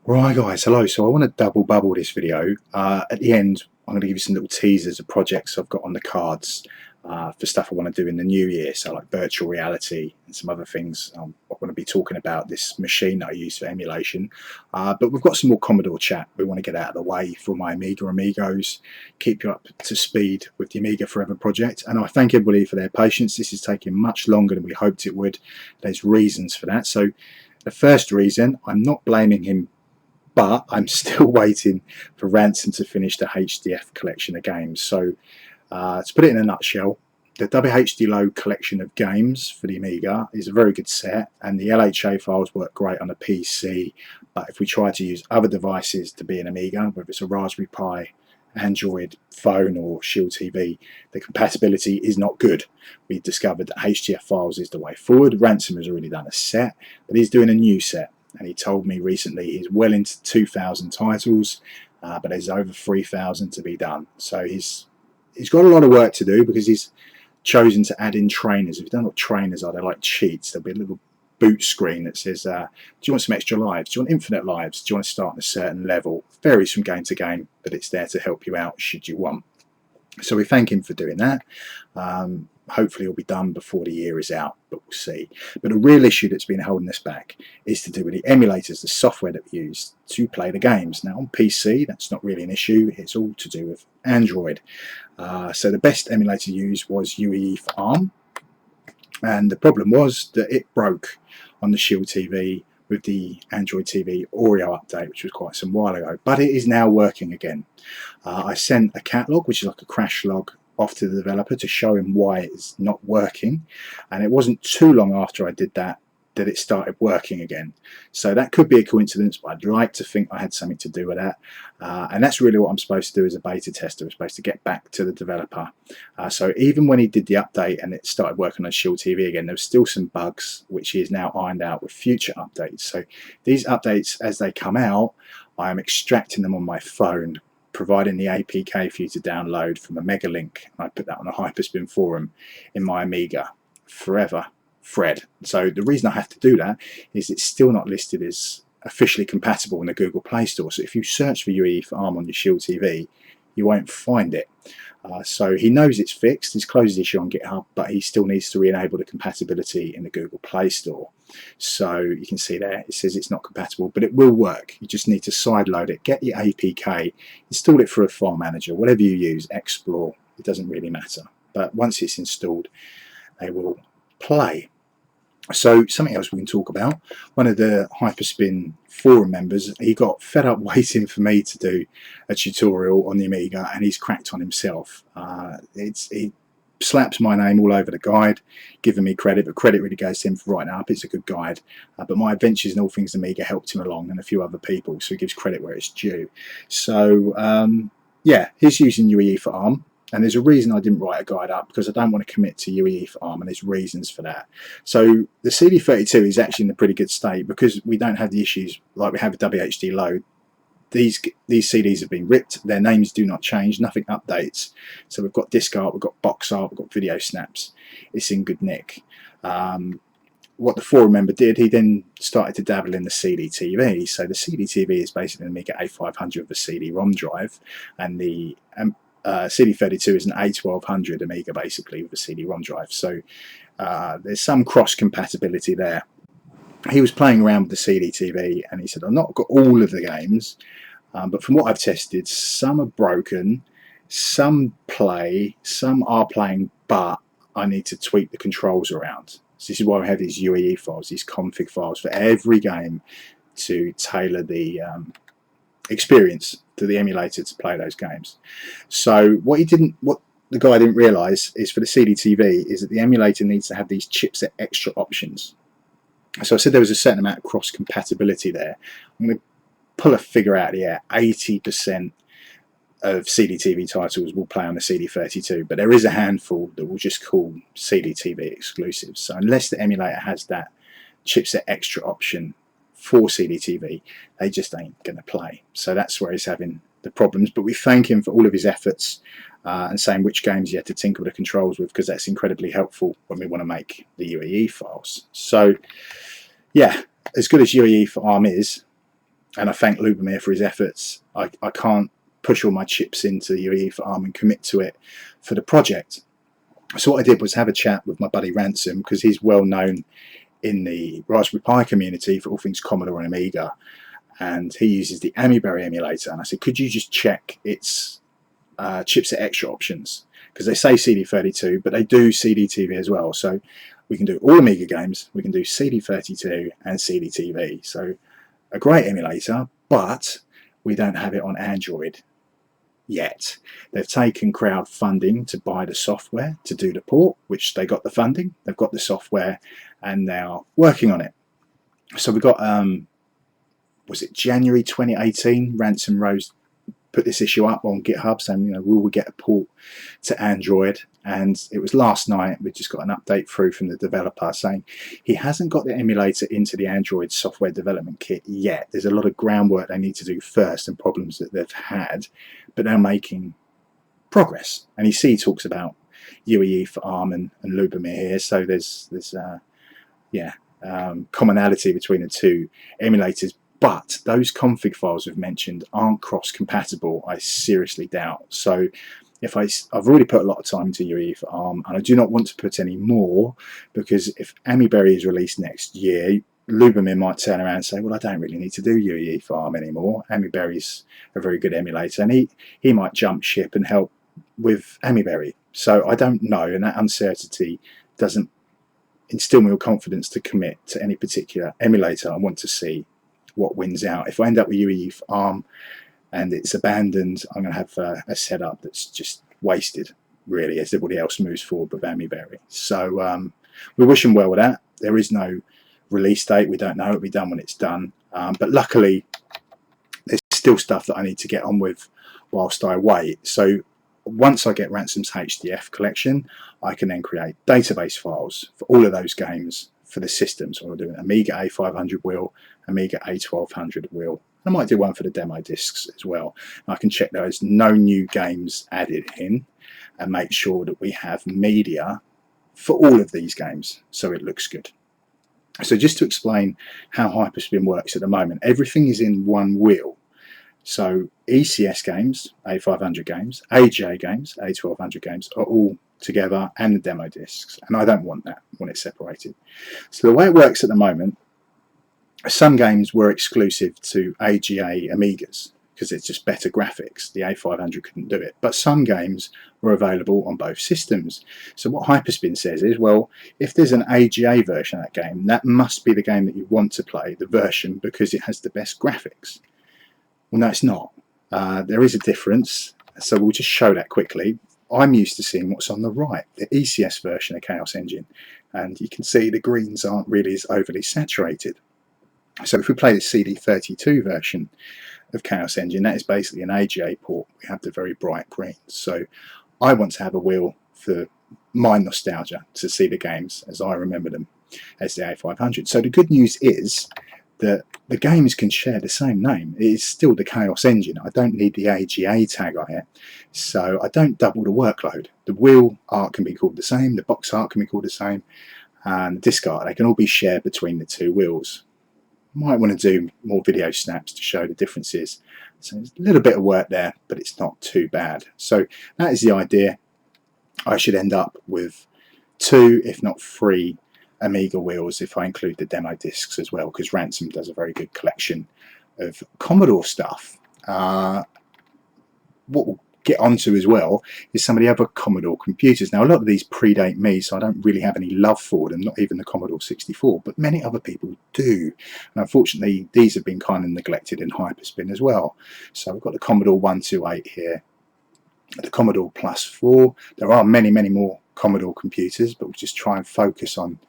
Right guys, hello. So I want to double bubble this video. At the end, I'm going to give you some little teasers of projects I've got on the cards for stuff I want to do in the new year. So like virtual reality and some other things. I want to be talking about this machine that I use for emulation. But we've got some more Commodore chat we want to get out of the way for my Amiga amigos, keep you up to speed with the Amiga Forever project. And I thank everybody for their patience. This is taking much longer than we hoped it would. There's reasons for that. So the first reason, I'm not blaming him, but I'm still waiting for Ransom to finish the HDF collection of games. So to put it in a nutshell, the WHD Low collection of games for the Amiga is a very good set, and the LHA files work great on a PC, but if we try to use other devices to be an Amiga, whether it's a Raspberry Pi, Android phone or Shield TV, the compatibility is not good. We discovered that HDF files is the way forward. Ransom has already done a set, but he's doing a new set, and he told me recently he's well into 2,000 titles, but there's over 3,000 to be done. So he's got a lot of work to do because he's chosen to add in trainers. If you don't know what trainers are, they're like cheats. There'll be a little boot screen that says, do you want some extra lives? Do you want infinite lives? Do you want to start at a certain level? Varies from game to game, but it's there to help you out should you want. So we thank him for doing that. Hopefully it'll be done before the year is out, but we'll see. But a real issue that's been holding us back is to do with the emulators, the software that we use to play the games. Now on PC, that's not really an issue. It's all to do with Android. So the best emulator used was Uae4arm, and the problem was that it broke on the Shield TV with the Android TV Oreo update, which was quite some while ago, but it is now working again. I sent a cat log, which is like a crash log, off to the developer to show him why it's not working, and it wasn't too long after I did that it started working again. So that could be a coincidence, but I'd like to think I had something to do with that, and that's really what I'm supposed to do as a beta tester. I'm supposed to get back to the developer. So even when he did the update and it started working on Shield TV again, there was still some bugs which he has now ironed out with future updates. So these updates, as they come out, I am extracting them on my phone, providing the APK for you to download from a mega link. I put that on a Hyperspin forum in my Amiga Forever thread. So the reason I have to do that is it's still not listed as officially compatible in the Google Play Store. So if you search for Uae4arm on your Shield TV, you won't find it. So he knows it's fixed. He's closed the issue on GitHub, but he still needs to re-enable the compatibility in the Google Play Store. So you can see there, it says it's not compatible, but it will work. You just need to sideload it, get your APK, install it through a file manager, whatever you use, Explore, it doesn't really matter. But once it's installed, they will play. So something else we can talk about, one of the Hyperspin forum members, he got fed up waiting for me to do a tutorial on the Amiga, and he's cracked on himself. He slaps my name all over the guide, giving me credit, but credit really goes to him for writing it up. It's a good guide, but my adventures in all things Amiga helped him along, and a few other people, so he gives credit where it's due. So yeah, he's using Uae4arm. And there's a reason I didn't write a guide up, because I don't want to commit to Uae4arm, and there's reasons for that. So the CD32 is actually in a pretty good state because we don't have the issues like we have with WHD Low. These CDs have been ripped, their names do not change, nothing updates. So we've got disc art, we've got box art, we've got video snaps. It's in good nick. What the forum member did, he then started to dabble in the CD-TV. So the CD-TV is basically an Amiga A500 with a CD-ROM drive, and the CD32 is an A1200 Amiga basically with a CD-ROM drive. So there's some cross compatibility there. He was playing around with the CD-TV and he said, I've not got all of the games, but from what I've tested, some are broken, some play, some are playing, but I need to tweak the controls around. So this is why we have these UAE files, these config files for every game to tailor the experience to the emulator to play those games. So what the guy didn't realise is for the CD-TV is that the emulator needs to have these chipset extra options. So I said there was a certain amount of cross compatibility there. I'm going to pull a figure out here. 80% of CD-TV titles will play on the CD32, but there is a handful that will just call CD-TV exclusives. So unless the emulator has that chipset extra option for CD-TV, they just ain't going to play. So that's where he's having the problems, but we thank him for all of his efforts and saying which games he had to tinker with the controls with, because that's incredibly helpful when we want to make the UAE files. So yeah, as good as Uae4arm is, and I thank Lubomir for his efforts. I can't push all my chips into Uae4arm and commit to it for the project. So what I did was have a chat with my buddy Ransom, because he's well known in the Raspberry Pi community for all things Commodore and Amiga, and he uses the Amiberry emulator. And I said, could you just check its chipset extra options, because they say CD32, but they do CDTV as well. So we can do all Amiga games, we can do CD32 and CDTV. So a great emulator, but we don't have it on Android yet. They've taken crowdfunding to buy the software to do the port, which they got the funding, they've got the software, and they are working on it. So we got was it January 2018, Ransom Rose put this issue up on GitHub saying, you know, will we get a port to Android? And it was last night we just got an update through from the developer saying he hasn't got the emulator into the Android software development kit yet. There's a lot of groundwork they need to do first and problems that they've had, but they're making progress. And you see he talks about Uae4arm and Lubomir here, so there's commonality between the two emulators. But those config files we've mentioned aren't cross-compatible, I seriously doubt. So if I've already put a lot of time into Uae4arm, and I do not want to put any more, because if Amiberry is released next year, Lubomir might turn around and say, well, I don't really need to do Uae4arm anymore. Amiberry's a very good emulator, and he might jump ship and help with Amiberry. So I don't know, and that uncertainty doesn't instill me with confidence to commit to any particular emulator. I want to see what wins out. If I end up with Uae4arm and it's abandoned, I'm going to have a setup that's just wasted, really, as everybody else moves forward with Amiberry. So we wish them well with that. There is no release date. We don't know. It'll be done when it's done. But luckily, there's still stuff that I need to get on with whilst I wait. So once I get Ransom's HDF collection, I can then create database files for all of those games for the systems. So I'll do an Amiga A500 wheel, Amiga A1200 wheel. I might do one for the demo discs as well. And I can check there's no new games added in and make sure that we have media for all of these games so it looks good. So just to explain how Hyperspin works at the moment, everything is in one wheel. So ECS games, A500 games, AJ games, A1200 games are all together, and the demo discs, and I don't want that. I want it separated. So the way it works at the moment, some games were exclusive to AGA Amigas because it's just better graphics. The A500 couldn't do it, but some games were available on both systems. So what Hyperspin says is, well, if there's an AGA version of that game, that must be the game that you want to play, the version, because it has the best graphics. Well, no, it's not. There is a difference, so we'll just show that quickly. I'm used to seeing what's on the right, the ECS version of Chaos Engine, and you can see the greens aren't really as overly saturated. So if we play the CD32 version of Chaos Engine, that is basically an AGA port. We have the very bright greens. So I want to have a wheel for my nostalgia to see the games as I remember them as the A500. So the good news is that the games can share the same name. It is still the Chaos Engine. I don't need the AGA tag on it, so I don't double the workload. The wheel art can be called the same, the box art can be called the same, and the disc art, they can all be shared between the two wheels. Might want to do more video snaps to show the differences. So there's a little bit of work there, but it's not too bad. So that is the idea. I should end up with 2, if not 3, Amiga wheels if I include the demo discs as well, because Ransom does a very good collection of Commodore stuff. What we'll get onto as well is some of the other Commodore computers. Now, a lot of these predate me, so I don't really have any love for them, not even the Commodore 64, but many other people do. And unfortunately, these have been kind of neglected in Hyperspin as well. So we've got the Commodore 128 here, the Commodore Plus 4. There are many, many more Commodore computers, but we'll just try and focus on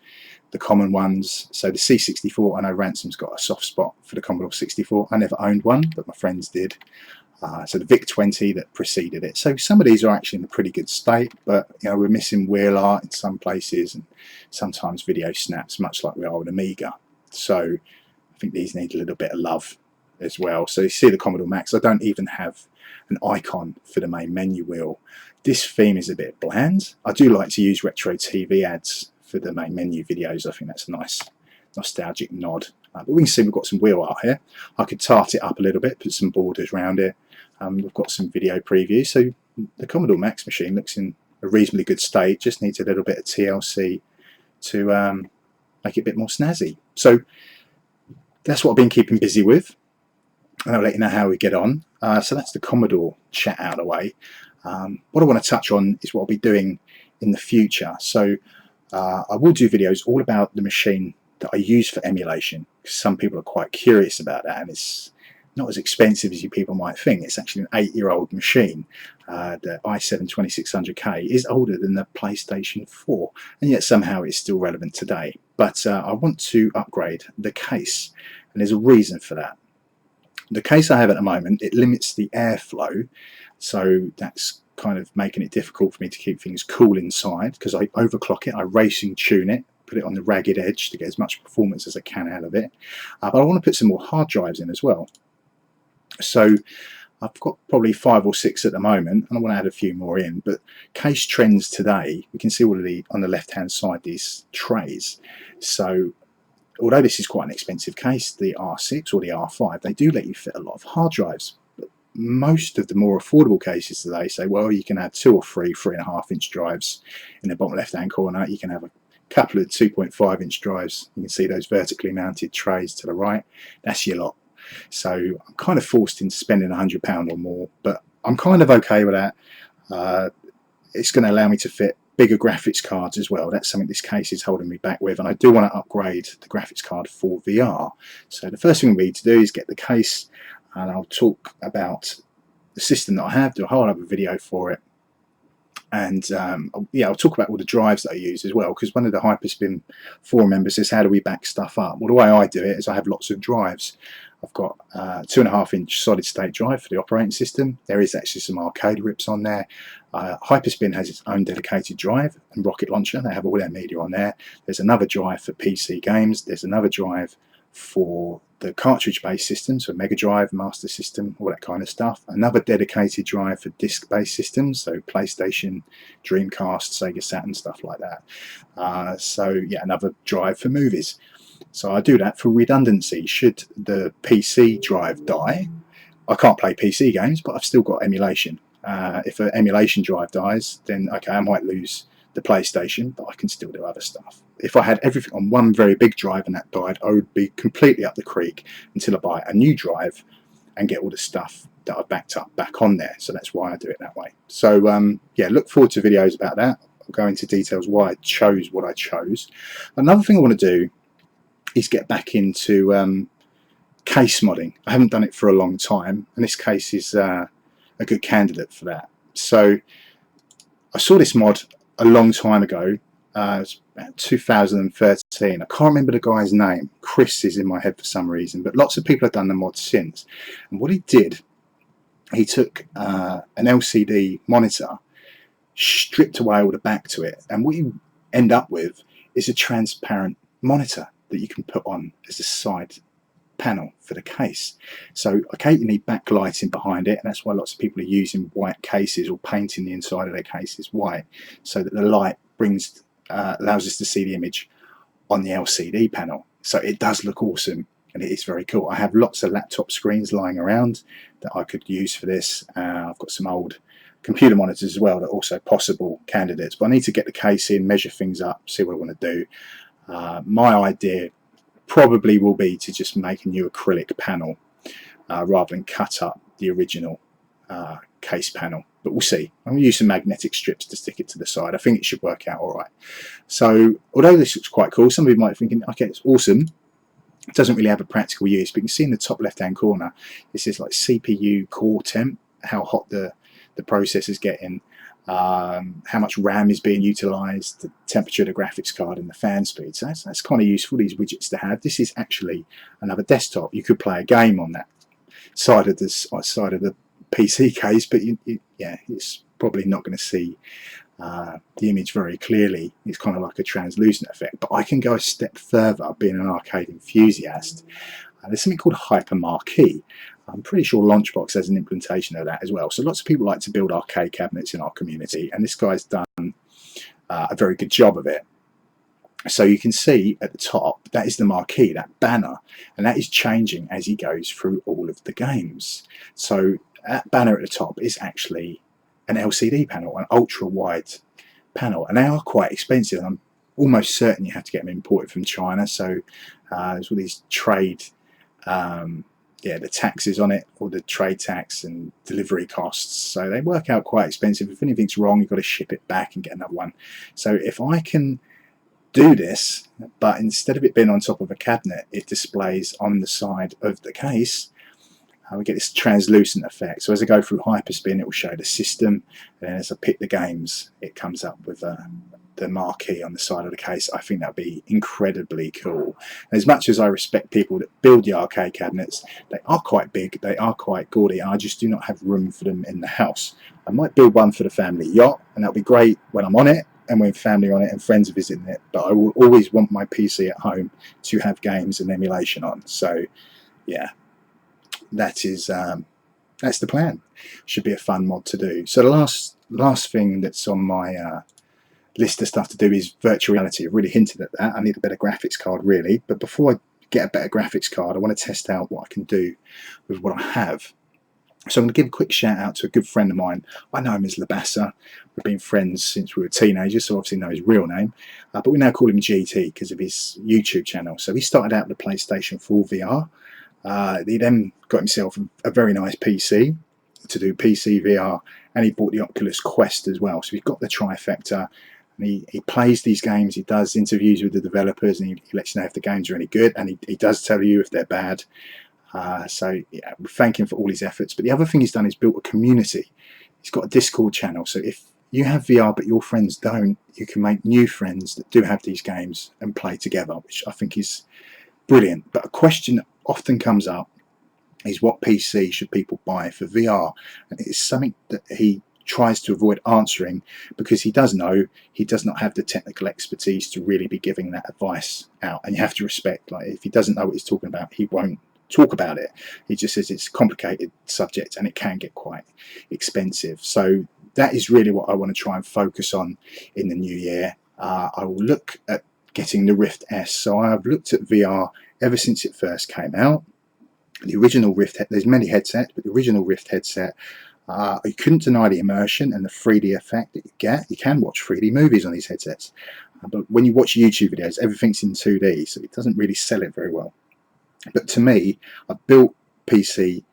the common ones. So the C64, I know Ransom's got a soft spot for the Commodore 64. I never owned one, but my friends did. So the VIC-20 that preceded it. So some of these are actually in a pretty good state, but you know, we're missing wheel art in some places and sometimes video snaps, much like we are with Amiga. So I think these need a little bit of love as well. So you see the Commodore Max, I don't even have an icon for the main menu wheel. This theme is a bit bland. I do like to use retro TV ads for the main menu videos. I think that's a nice nostalgic nod But we can see we've got some wheel art here. I could tart it up a little bit, put some borders around it. We've got some video preview. So the Commodore Max machine looks in a reasonably good state, just needs a little bit of TLC to make it a bit more snazzy. So that's what I've been keeping busy with, and I'll let you know how we get on. So that's the Commodore chat out of the way. What I want to touch on is what I'll be doing in the future. So I will do videos all about the machine that I use for emulation, because some people are quite curious about that, and it's not as expensive as you people might think. It's actually an 8-year-old machine. The i7-2600K is older than the PlayStation 4, and yet somehow it's still relevant today. But I want to upgrade the case, and there's a reason for that. The case I have at the moment, it limits the airflow, so that's kind of making it difficult for me to keep things cool inside, because I overclock it, I racing tune it, put it on the ragged edge to get as much performance as I can out of it. But I want to put some more hard drives in as well. So I've got probably 5 or 6 at the moment, and I want to add a few more in. But case trends today, we can see all of the, on the left hand side, these trays. So although this is quite an expensive case, the R6 or the R5, they do let you fit a lot of hard drives. But most of the more affordable cases today say, well, you can add 2 or 3 3.5-inch drives in the bottom left hand corner. You can have a couple of 2.5-inch drives. You can see those vertically mounted trays to the right. That's your lot. So I'm kind of forced into spending £100 or more, but I'm kind of okay with that. It's going to allow me to fit bigger graphics cards as well. That's something this case is holding me back with, and I do want to upgrade the graphics card for VR. So the first thing we need to do is get the case, and I'll talk about the system that I have, do a whole other video for it. And yeah, I'll talk about all the drives that I use as well, because one of the Hyperspin forum members says, how do we back stuff up? Well, the way I do it is I have lots of drives. I've got a 2.5-inch solid state drive for the operating system. There is actually some arcade rips on there. Hyperspin has its own dedicated drive, and Rocket Launcher, they have all their media on there. There's another drive for PC games. There's another drive for the cartridge-based systems, so Mega Drive, Master System, all that kind of stuff. Another dedicated drive for disc-based systems, so PlayStation, Dreamcast, Sega Saturn, stuff like that. So yeah, another drive for movies. So I do that for redundancy. Should the PC drive die, I can't play PC games, but I've still got emulation. If an emulation drive dies, then okay, I might lose the PlayStation, but I can still do other stuff. If I had everything on one very big drive and that died, I would be completely up the creek until I buy a new drive and get all the stuff that I've backed up back on there. So that's why I do it that way. So yeah, look forward to videos about that. I'll go into details why I chose what I chose. Another thing I want to do is get back into case modding. I haven't done it for a long time, and this case is a good candidate for that. So I saw this mod a long time ago. It was about 2013. I can't remember the guy's name. Chris is in my head for some reason, but lots of people have done the mod since. And what he did, he took an LCD monitor, stripped away all the back to it, and what you end up with is a transparent monitor that you can put on as a side panel for the case. So okay, you need backlighting behind it, and that's why lots of people are using white cases or painting the inside of their cases white, so that the light brings allows us to see the image on the LCD panel. So it does look awesome, and it is very cool. I have lots of laptop screens lying around that I could use for this. I've got some old computer monitors as well that are also possible candidates, but I need to get the case in, measure things up, see what I want to do. My idea probably will be to just make a new acrylic panel rather than cut up the original case panel, but we'll see. I'm going to use some magnetic strips to stick it to the side. I think it should work out all right. So although this looks quite cool, some of you might be thinking, okay, it's awesome, it doesn't really have a practical use, but you can see in the top left hand corner this is like CPU core temp, how hot the processor's getting, how much RAM is being utilized, the temperature of the graphics card, and the fan speed. So that's kind of useful, these widgets to have. This is actually another desktop. You could play a game on that side of the PC case, but yeah, it's probably not going to see the image very clearly. It's kind of like a translucent effect, but I can go a step further, being an arcade enthusiast. There's something called Hyper Marquee. I'm pretty sure Launchbox has an implementation of that as well. So lots of people like to build arcade cabinets in our community, and this guy's done a very good job of it. So you can see at the top, that is the marquee, that banner, and that is changing as he goes through all of the games. So that banner at the top is actually an LCD panel, an ultra wide panel, and they are quite expensive. I'm almost certain you have to get them imported from China. So there's all these trade, yeah, the taxes on it, or the trade tax and delivery costs. So they work out quite expensive. If anything's wrong, you've got to ship it back and get another one. So if I can do this, but instead of it being on top of a cabinet, it displays on the side of the case, we get this translucent effect. So as I go through Hyperspin, it will show the system, and then as I pick the games, it comes up with the marquee on the side of the case. I think that would be incredibly cool. And as much as I respect people that build the arcade cabinets, they are quite big, they are quite gaudy, I just do not have room for them in the house. I might build one for the family yacht, and that'll be great when I'm on it, and when family are on it and friends are visiting it, but I will always want my PC at home to have games and emulation on. So yeah, that is that's the plan. Should be a fun mod to do. So the last thing that's on my list of stuff to do is virtual reality. I've really hinted at that. I need a better graphics card really, but before I get a better graphics card, I want to test out what I can do with what I have. So I'm going to give a quick shout out to a good friend of mine. I know him as Labassa. We've been friends since we were teenagers, so obviously know his real name. But we now call him GT because of his YouTube channel. So he started out with the PlayStation 4 VR. He then got himself a very nice PC to do PC VR, and he bought the Oculus Quest as well. So he's got the trifecta, and he plays these games. He does interviews with the developers, and he lets you know if the games are any good, and he does tell you if they're bad. So yeah, we thank him for all his efforts. But the other thing he's done is built a community. He's got a Discord channel, so if you have VR but your friends don't, you can make new friends that do have these games and play together, which I think is brilliant. But a question that often comes up is, what PC should people buy for VR? And it's something that he tries to avoid answering, because he does know he does not have the technical expertise to really be giving that advice out. And you have to respect, like, if he doesn't know what he's talking about, he won't talk about it. He just says it's a complicated subject and it can get quite expensive. So that is really what I want to try and focus on in the new year. I will look at getting the Rift S. So I've looked at VR ever since it first came out. The original Rift, there's many headsets, but the original Rift headset, you couldn't deny the immersion and the 3D effect that you get. You can watch 3D movies on these headsets, but when you watch YouTube videos, everything's in 2D, so it doesn't really sell it very well. But to me, I've built PC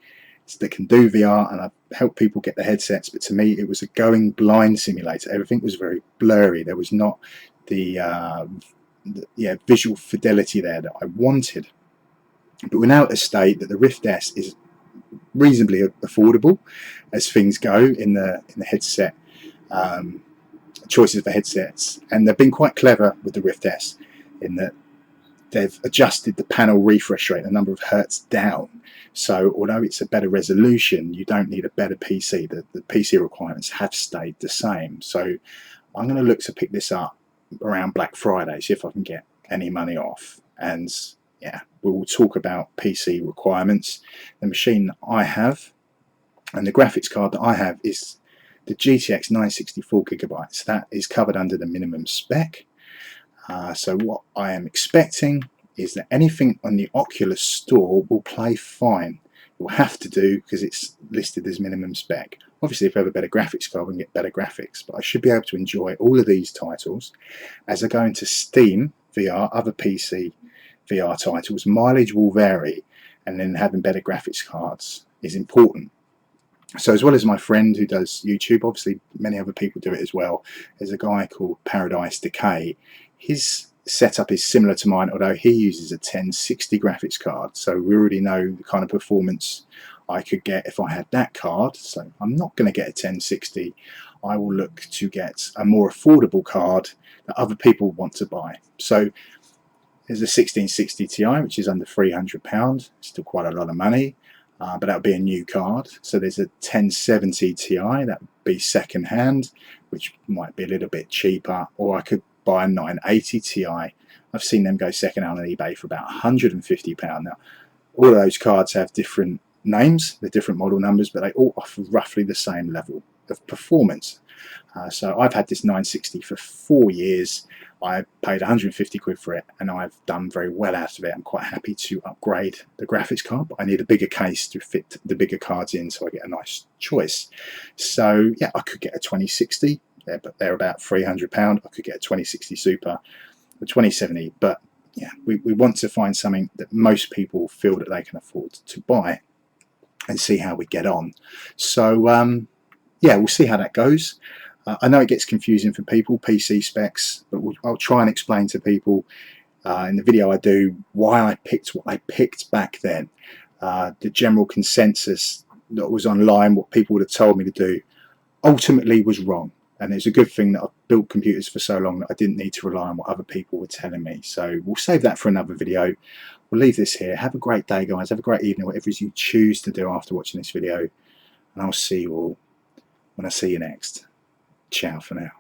that can do VR, and I've helped people get the headsets, but to me it was a going blind simulator. Everything was very blurry. There was not the visual fidelity there that I wanted. But we're now at a state that the Rift S is reasonably affordable as things go in the headset choices for headsets, and they've been quite clever with the Rift S in that they've adjusted the panel refresh rate, the number of hertz, down. So although it's a better resolution, you don't need a better PC. The PC requirements have stayed the same. So I'm going to look to pick this up around Black Friday, see if I can get any money off. And yeah, we will talk about PC requirements. The machine that I have and the graphics card that I have is the GTX 964 gigabytes. That is covered under the minimum spec. So what I am expecting is that anything on the Oculus store will play fine. It will have to do because it's listed as minimum spec. Obviously, if I have a better graphics card, we can get better graphics, but I should be able to enjoy all of these titles. As I go into Steam VR, other PC VR titles, mileage will vary, and then having better graphics cards is important. So as well as my friend who does YouTube, obviously many other people do it as well, there's a guy called Paradise Decay. His setup is similar to mine, although he uses a 1060 graphics card. So we already know the kind of performance I could get if I had that card. So I'm not going to get a 1060. I will look to get a more affordable card that other people want to buy. So there's a 1660 Ti, which is under £300, still quite a lot of money. But that would be a new card. So there's a 1070 Ti, that would be second hand, which might be a little bit cheaper, or I could buy a 980 Ti. I've seen them go second hand on eBay for about £150. Now, all of those cards have different names, they're different model numbers, but they all offer roughly the same level of performance. So I've had this 960 for 4 years. I paid 150 quid for it, and I've done very well out of it. I'm quite happy to upgrade the graphics card, but I need a bigger case to fit the bigger cards in, so I get a nice choice. So yeah, I could get a 2060, but they're about £300. I could get a 2060 Super, a 2070, but yeah, we want to find something that most people feel that they can afford to buy, and see how we get on. So yeah, we'll see how that goes. I know it gets confusing for people, PC specs, but I'll try and explain to people in the video I do why I picked what I picked back then. The general consensus that was online, what people would have told me to do, ultimately was wrong. And it's a good thing that I've built computers for so long that I didn't need to rely on what other people were telling me. So we'll save that for another video. We'll leave this here. Have a great day, guys. Have a great evening, whatever it is you choose to do after watching this video. And I'll see you all when I see you next. Ciao for now.